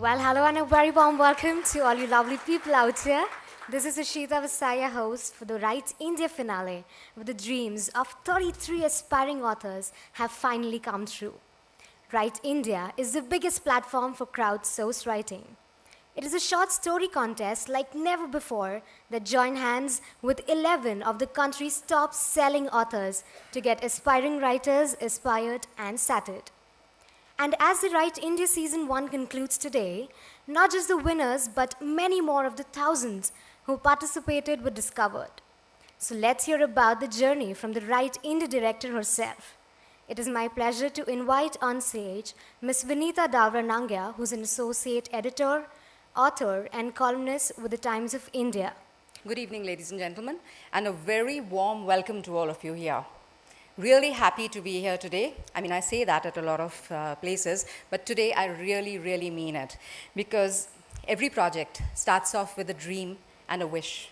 Well, hello and a very warm welcome to all you lovely people out here. This is Ashita Vasaya, host for the Write India finale, where the dreams of 33 aspiring authors have finally come true. Write India is the biggest platform for crowdsourced writing. It is a short story contest like never before that join hands with 11 of the country's top selling authors to get aspiring writers inspired and started. And as the Write India Season 1 concludes today, not just the winners, but many more of the thousands who participated were discovered. So let's hear about the journey from the Write India director herself. It is my pleasure to invite on stage Ms. Vinita Davra Nangya, who's an associate editor, author, and columnist with the Times of India. Good evening, ladies and gentlemen, and a very warm welcome to all of you here. Really happy to be here today. I mean, I say that at a lot of places, but today I really mean it, because every project starts off with a dream and a wish.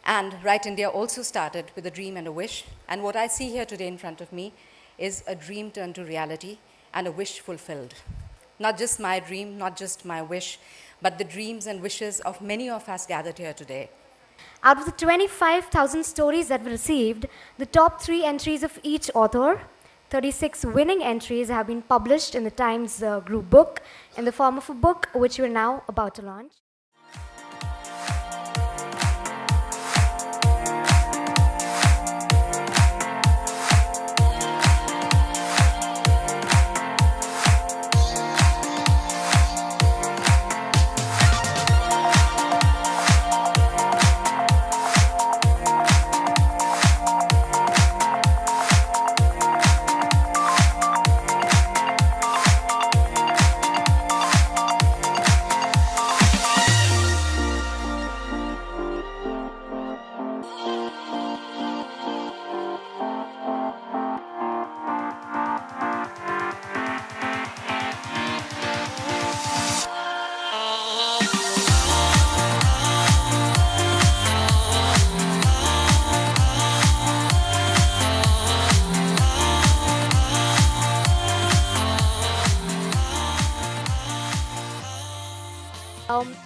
And Write India also started with a dream and a wish, and what I see here today in front of me is a dream turned to reality and a wish fulfilled. Not just my dream, not just my wish, but the dreams and wishes of many of us gathered here today. Out of the 25,000 stories that were received, the top 3 entries of each author, 36 winning entries have been published in the Times Group book in the form of a book which we are now about to launch.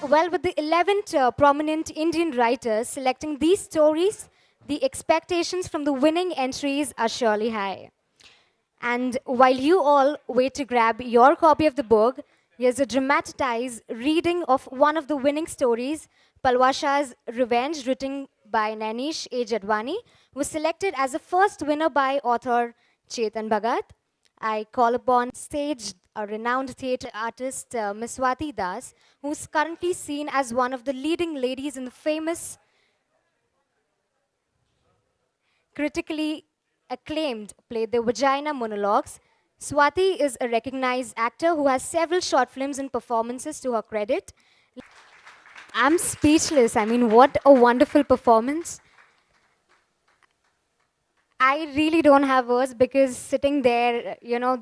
Well, with the 11th prominent Indian writers selecting these stories, the expectations from the winning entries are surely high. And while you all wait to grab your copy of the book, here's a dramatized reading of one of the winning stories, Palwasha's Revenge, written by Nainish A. Jadwani, was selected as the first winner by author Chetan Bhagat. I call upon stage a renowned theatre artist, Ms. Swati Das, who's currently seen as one of the leading ladies in the famous, critically acclaimed play, The Vagina Monologues. Swati is a recognized actor who has several short films and performances to her credit. I'm speechless. I mean, what a wonderful performance. I really don't have words, because sitting there,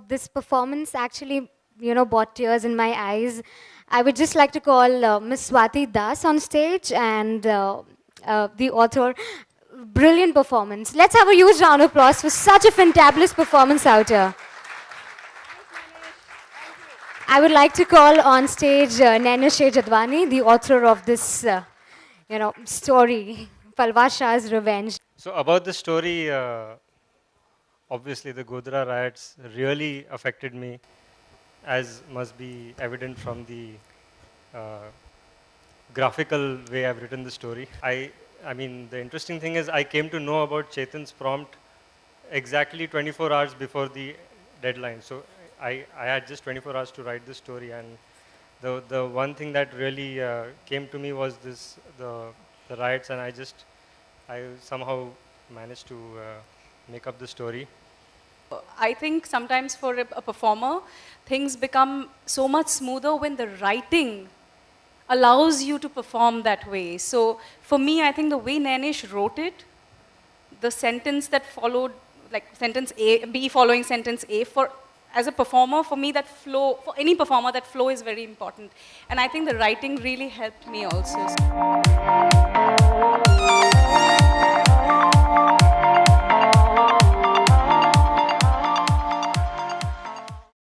this performance actually, brought tears in my eyes. I would just like to call Ms. Swati Das on stage and the author. Brilliant performance. Let's have a huge round of applause for such a fantabulous performance out here. I would like to call on stage Nainish A. Jadwani, the author of this, story, Palwasha's Revenge. So about the story, obviously the Godhra riots really affected me, as must be evident from the graphical way I've written the story. I mean, the interesting thing is I came to know about Chetan's prompt exactly 24 hours before the deadline. So I had just 24 hours to write the story, and the one thing that really came to me was the riots, and I somehow managed to make up the story. I think sometimes for a performer, things become so much smoother when the writing allows you to perform that way. So for me, I think the way Nainish wrote it, the sentence that followed, like sentence A, B following sentence A, as a performer, for me that flow, for any performer, that flow is very important. And I think the writing really helped me also.